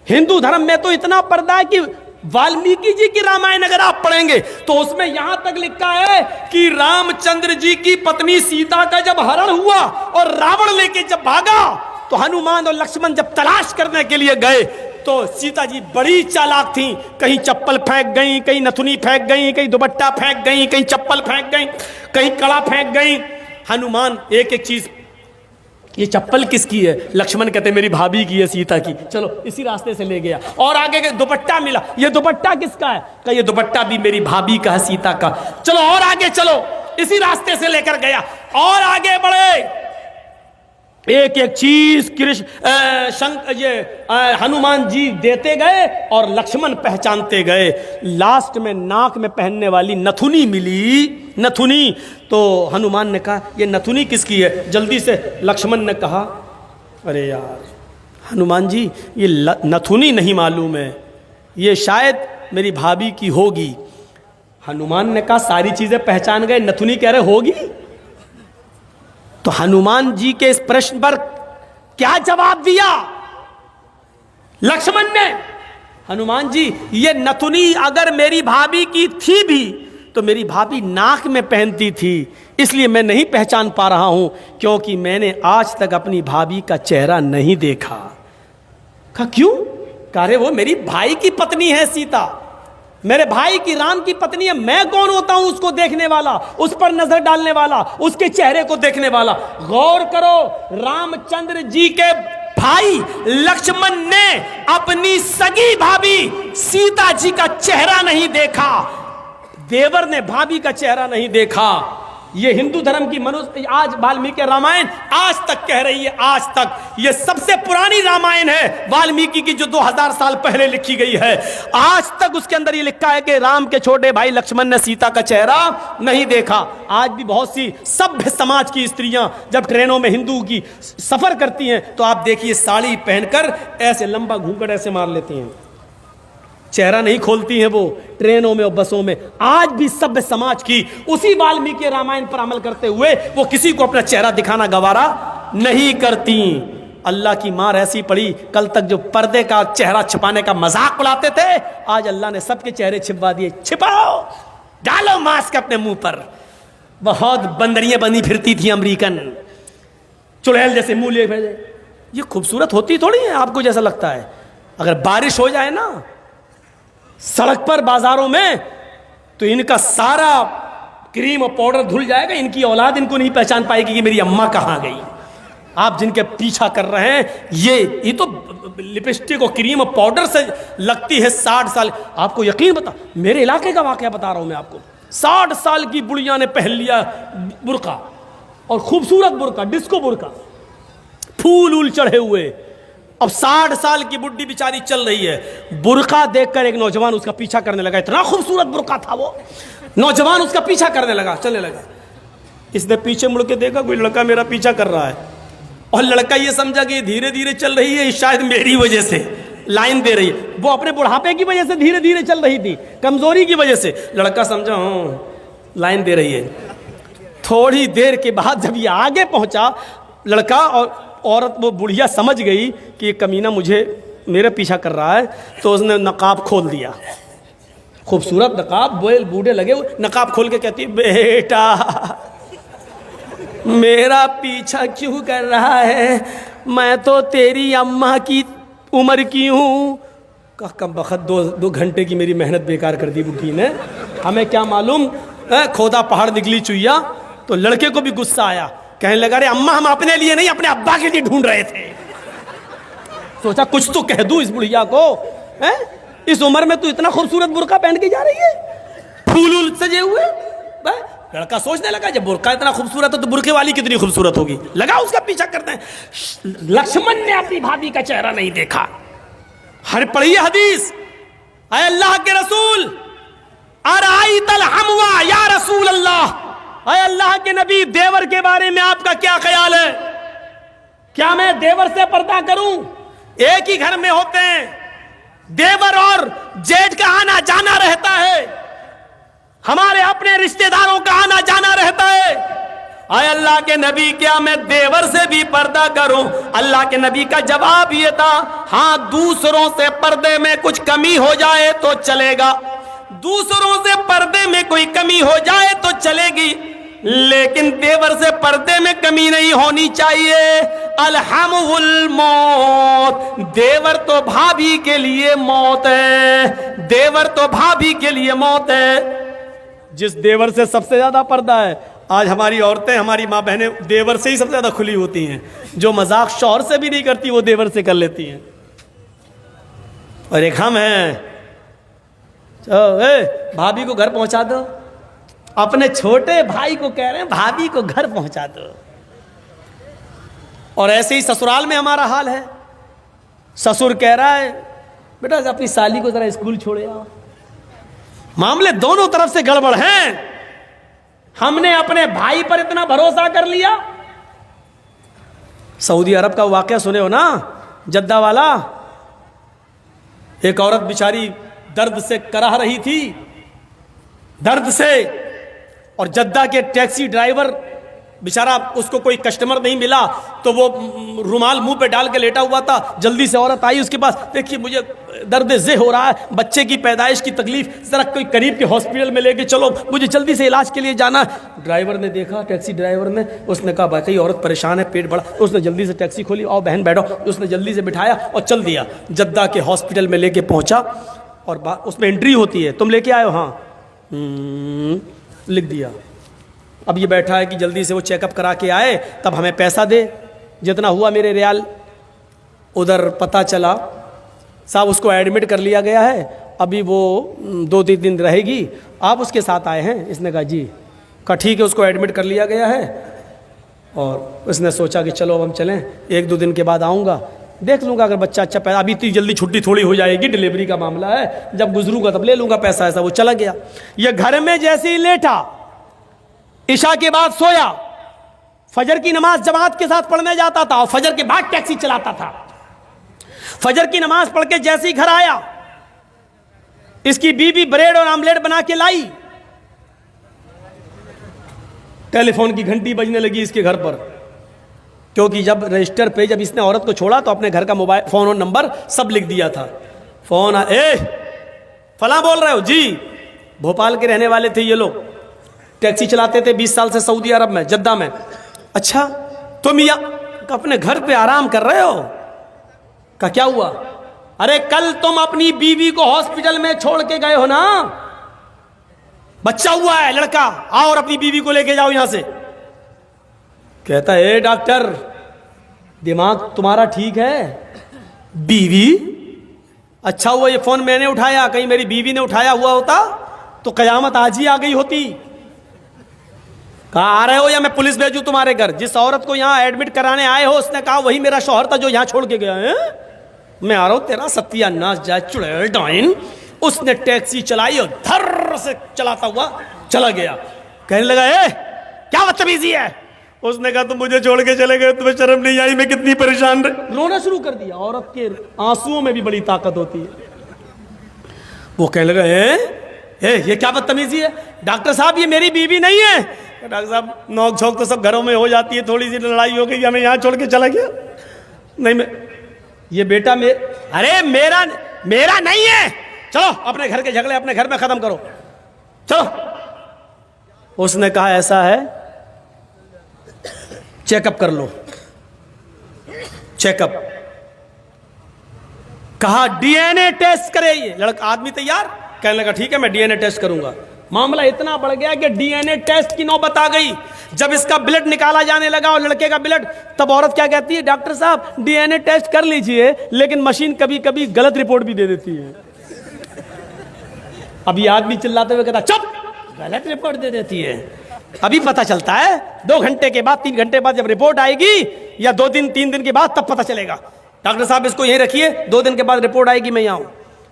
हिंदू धर्म में तो इतना पर्दा है कि वाल्मीकि जी की रामायण अगर आप पढ़ेंगे तो उसमें यहां तक लिखा है कि रामचंद्र जी की पत्नी सीता का जब हरण हुआ और रावण लेके जब भागा तो हनुमान और लक्ष्मण जब तलाश करने के लिए गए तो सीता जी बड़ी चालाक थी, कहीं चप्पल फेंक गई, कहीं नथुनी फेंक गई, कहीं दुपट्टा फेंक गई, कहीं चप्पल फेंक गई, कहीं कड़ा फेंक गई। हनुमान एक एक चीज, ये चप्पल किसकी है? लक्ष्मण कहते मेरी भाभी की है, सीता की, चलो इसी रास्ते से ले गया। और आगे के दुपट्टा मिला, ये दुपट्टा किसका है? कहा ये दुपट्टा भी मेरी भाभी का है, सीता का। चलो और आगे चलो, इसी रास्ते से लेकर गया। और आगे बढ़े, एक एक चीज हनुमान जी देते गए और लक्ष्मण पहचानते गए। लास्ट में नाक में पहनने वाली नथुनी मिली, नथुनी। तो हनुमान ने कहा ये नथुनी किसकी है? जल्दी से लक्ष्मण ने कहा अरे यार हनुमान जी ये नथुनी नहीं मालूम है, ये शायद मेरी भाभी की होगी। हनुमान ने कहा सारी चीजें पहचान गए, नथुनी कह रहे होगी। तो हनुमान जी के इस प्रश्न पर क्या जवाब दिया लक्ष्मण ने? हनुमान जी ये नथुनी अगर मेरी भाभी की थी भी तो मेरी भाभी नाक में पहनती थी, इसलिए मैं नहीं पहचान पा रहा हूं, क्योंकि मैंने आज तक अपनी भाभी का चेहरा नहीं देखा। कहा क्यों? कह रहे वो मेरी भाई की पत्नी है सीता, मेरे भाई की राम की पत्नी है, मैं कौन होता हूं उसको देखने वाला, उस पर नजर डालने वाला, उसके चेहरे को देखने वाला। गौर करो, रामचंद्र जी के भाई लक्ष्मण ने अपनी सगी भाभी सीता जी का चेहरा नहीं देखा, देवर ने भाभी का चेहरा नहीं देखा। ये हिंदू धर्म की मनुष्य आज वाल्मीकि रामायण आज तक कह रही है, आज तक ये सबसे पुरानी रामायण है वाल्मीकि की, जो 2000 साल पहले लिखी गई है। आज तक उसके अंदर ये लिखा है कि राम के छोटे भाई लक्ष्मण ने सीता का चेहरा नहीं देखा। आज भी बहुत सी सभ्य समाज की स्त्रियां जब ट्रेनों में हिंदू की सफर करती हैं तो आप देखिए साड़ी पहनकर ऐसे लंबा घूंघट ऐसे मार लेती हैं, चेहरा नहीं खोलती हैं वो ट्रेनों में और बसों में। आज भी सभ्य समाज की उसी वाल्मीकि रामायण पर अमल करते हुए वो किसी को अपना चेहरा दिखाना गवारा नहीं करती। अल्लाह की मार ऐसी पड़ी, कल तक जो पर्दे का चेहरा छिपाने का मजाक उड़ाते थे, आज अल्लाह ने सबके चेहरे छिपवा दिए। छिपाओ, डालो मास्क अपने मुंह पर। बहुत बंदरियां बनी फिरती थी अमेरिकन, चुड़ैल जैसे मुंह लिए भेजे। ये खूबसूरत होती थोड़ी है आपको जैसा लगता है। अगर बारिश हो जाए ना सड़क पर बाजारों में तो इनका सारा क्रीम और पाउडर धुल जाएगा, इनकी औलाद इनको नहीं पहचान पाएगी कि मेरी अम्मा कहां गई। आप जिनके पीछा कर रहे हैं ये तो लिपस्टिक और क्रीम और पाउडर से लगती है 60 साल। आपको यकीन बता, मेरे इलाके का वाकया बता रहा हूं मैं आपको। 60 साल की बुढ़िया ने पहन लिया बुर्का, और खूबसूरत बुर्का, डिस्को बुर्का, फूल उल चढ़े हुए। अब 60 साल की बुढ़ी बेचारी चल रही है, बुर्का देखकर एक नौजवान उसका पीछा करने लगा। इतना खूबसूरत बुर्का था वो, नौजवान उसका पीछा करने लगा, चलने लगा। इसने पीछे मुड़ के देखा कोई लड़का मेरा पीछा कर रहा है, और लड़का ये समझा कि धीरे धीरे चल रही है, शायद मेरी वजह से लाइन दे रही है। वो अपने बुढ़ापे की वजह से धीरे धीरे चल रही थी, कमजोरी की वजह से। लड़का समझा लाइन दे रही है। थोड़ी देर के बाद जब ये आगे पहुंचा, लड़का और औरत वो बुढ़िया समझ गई कि ये कमीना मेरे पीछा कर रहा है, तो उसने नकाब खोल दिया। खूबसूरत नकाब, बोल बूढ़े लगे, नकाब खोल के कहती बेटा मेरा पीछा क्यों कर रहा है, मैं तो तेरी अम्मा की उम्र की हूँ। कम बखत 2 घंटे की मेरी मेहनत बेकार कर दी बुढ़ी ने, हमें क्या मालूम खोदा पहाड़ निकली चुईया। तो लड़के को भी गुस्सा आया, कहने लगा अरे अम्मा हम अपने लिए नहीं अपने अब्बा के लिए ढूंढ रहे थे। सोचा कुछ तो कह दूं इस बुढ़िया को, हैं? इस उम्र में तू इतना खूबसूरत बुर्का पहन के जा रही है, फूल सजे हुए। लड़का सोचने लगा जब बुर्का इतना खूबसूरत है तो बुर्के वाली कितनी खूबसूरत होगी, लगा उसका पीछा करते हैं। लक्ष्मण ने अपनी भाभी का चेहरा नहीं देखा। हर पढ़िए हदीस, अय अल्लाह के रसूल अराइतल हमवा या रसूल अल्लाह, अय अल्लाह के नबी देवर के बारे में आपका क्या ख्याल है? क्या मैं देवर से पर्दा करूं? एक ही घर में होते हैं, देवर और जेठ का आना जाना रहता है, हमारे अपने रिश्तेदारों का आना जाना रहता है, आए अल्लाह के नबी, क्या मैं देवर से भी पर्दा करूं? अल्लाह के नबी का जवाब ये था, हाँ दूसरों से पर्दे में कुछ कमी हो जाए तो चलेगा, दूसरों से पर्दे में कोई कमी हो जाए तो चलेगी, लेकिन देवर से पर्दे में कमी नहीं होनी चाहिए। अलहमुल मौत, देवर तो भाभी के लिए मौत है, देवर तो भाभी के लिए मौत है। जिस देवर से सबसे ज्यादा पर्दा है, आज हमारी औरतें, हमारी माँ बहनें देवर से ही सबसे ज्यादा खुली होती हैं। जो मजाक शौहर से भी नहीं करती वो देवर से कर लेती हैं। और एक हम हैं, भाभी को घर पहुंचा दो, अपने छोटे भाई को कह रहे हैं भाभी को घर पहुंचा दो। और ऐसे ही ससुराल में हमारा हाल है। ससुर कह रहा है बेटा अपनी साली को जरा स्कूल छोड़े आओ। मामले दोनों तरफ से गड़बड़ हैं। हमने अपने भाई पर इतना भरोसा कर लिया। सऊदी अरब का वाकया सुने हो ना, जद्दा वाला। एक औरत बेचारी दर्द से कराह रही थी, दर्द से, और जद्दा के टैक्सी ड्राइवर बेचारा, उसको कोई कस्टमर नहीं मिला तो वो रुमाल मुंह पे डाल के लेटा हुआ था। जल्दी से औरत आई उसके पास, देखिए मुझे दर्द ज़े हो रहा है, बच्चे की पैदाइश की तकलीफ, जरा कोई करीब के हॉस्पिटल में लेके चलो, मुझे जल्दी से इलाज के लिए जाना। ड्राइवर ने देखा, टैक्सी ड्राइवर ने, उसने कहा भाई औरत परेशान है, पेट बड़ा। उसने जल्दी से टैक्सी खोली, आओ बहन बैठो। उसने जल्दी से बिठाया और चल दिया। जद्दा के हॉस्पिटल में लेके पहुंचा और उसमें एंट्री होती है, तुम लेके आए हो? हाँ, लिख दिया। अब ये बैठा है कि जल्दी से वो चेकअप करा के आए, तब हमें पैसा दे, जितना हुआ मेरे रियाल। उधर पता चला साहब उसको एडमिट कर लिया गया है, अभी वो 2-3 दिन रहेगी, आप उसके साथ आए हैं? इसने कहा जी। कहा ठीक है, उसको एडमिट कर लिया गया है। और उसने सोचा कि चलो अब हम चलें, 1-2 दिन के बाद आऊँगा, देख लूँगा अगर बच्चा अच्छा पैदा, अभी इतनी जल्दी छुट्टी थोड़ी हो जाएगी, डिलीवरी का मामला है, जब गुजरूंगा तब ले लूँगा पैसा। ऐसा वो चला गया। ये घर में जैसे ही लेटा, इशा के बाद सोया, फजर की नमाज जमात के साथ पढ़ने जाता था और फजर के बाद टैक्सी चलाता था। फजर की नमाज पढ़ के जैसे ही घर आया, इसकी बीवी ब्रेड और आमलेट बना के लाई। टेलीफोन की घंटी बजने लगी इसके घर पर, क्योंकि जब रजिस्टर पे जब इसने औरत को छोड़ा तो अपने घर का मोबाइल फोन और नंबर सब लिख दिया था। फोन फला बोल रहे हो जी? भोपाल के रहने वाले थे ये लोग, टैक्सी चलाते थे 20 साल से सऊदी अरब में, जद्दा में। अच्छा तुम या अपने घर पे आराम कर रहे हो? का क्या हुआ? अरे कल तुम अपनी बीवी को हॉस्पिटल में छोड़ के गए हो ना, बच्चा हुआ है लड़का, आओ और अपनी बीवी को लेके जाओ यहां से। कहता है डॉक्टर दिमाग तुम्हारा ठीक है? बीवी? अच्छा हुआ ये फोन मैंने उठाया, कहीं मेरी बीवी ने उठाया हुआ होता तो कयामत आज ही आ गई होती। कहा आ रहे हो या मैं पुलिस भेजूं तुम्हारे घर? जिस औरत को यहाँ एडमिट कराने आए हो उसने कहा वही मेरा शौहर था जो यहाँ छोड़ के गया है। मैं आ रहा हूं, तेरा सत्यानाश जाए चुड़ैल डाइन। उसने टैक्सी चलाई और धर से चलाता हुआ चला गया। कहने लगा क्या बदतमीजी है? उसने कहा तुम मुझे छोड़ के चले गए, तुम्हें शर्म नहीं आई? मैं कितनी परेशान रही। रोना शुरू कर दिया। औरत के आंसुओं में भी बड़ी ताकत होती है। वो कहने लगा ये क्या बदतमीजी है? डॉक्टर साहब ये मेरी बीवी नहीं है। डॉक्टर साहब नोक झोंक तो सब घरों में हो जाती है, थोड़ी सी लड़ाई हो गई, हमें यहाँ छोड़ के चला गया। नहीं मैं ये बेटा अरे मेरा नहीं है, चलो अपने घर के झगड़े अपने घर में खत्म करो, चलो। उसने कहा ऐसा है चेकअप कर लो। चेकअप कहा डीएनए टेस्ट करे। ये लड़का आदमी तैयार, कहने लगा ठीक है मैं डीएनए टेस्ट करूंगा। मामला इतना बढ़ गया कि डीएनए टेस्ट की नौबत आ गई। जब इसका ब्लड निकाला जाने लगा और लड़के का ब्लड, तब औरत क्या कहती है? डॉक्टर साहब डीएनए टेस्ट कर लीजिए, लेकिन मशीन कभी कभी गलत रिपोर्ट भी दे देती है। अभी आदमी चिल्लाते हुए कहता चुप, गलत रिपोर्ट दे देती है। अभी पता चलता है 2 घंटे के बाद, 3 घंटे बाद जब रिपोर्ट आएगी, या 2 दिन 3 दिन के बाद, तब पता चलेगा। डॉक्टर साहब इसको यहीं रखिए, 2 दिन के बाद रिपोर्ट आएगी, मैं यहाँ हूं।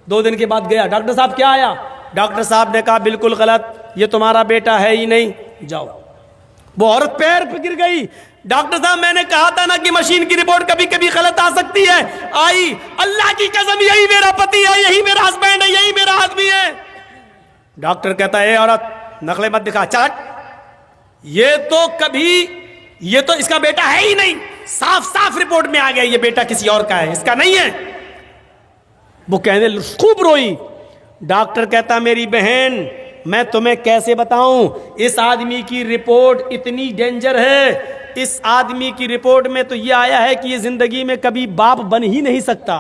2 दिन के बाद गया, डॉक्टर साहब क्या आया? डॉक्टर साहब ने कहा बिल्कुल गलत, ये तुम्हारा बेटा है ही नहीं, जाओ। वो औरत पैर पे गिर गई। डॉक्टर साहब मैंने कहा था ना कि मशीन की रिपोर्ट कभी कभी गलत आ सकती है। आई, अल्लाह की कसम यही मेरा पति है, यही मेरा हस्बैंड है, यही मेरा आदमी है। डॉक्टर कहता है औरत नकले मत दिखा, चल ये तो कभी, ये तो इसका बेटा है ही नहीं, साफ साफ रिपोर्ट में आ गया ये बेटा किसी और का है, इसका नहीं है। वो कहने खूब रोई। डॉक्टर कहता मेरी बहन मैं तुम्हें कैसे बताऊं, इस आदमी की रिपोर्ट इतनी डेंजर है, इस आदमी की रिपोर्ट में तो ये आया है कि ये जिंदगी में कभी बाप बन ही नहीं सकता।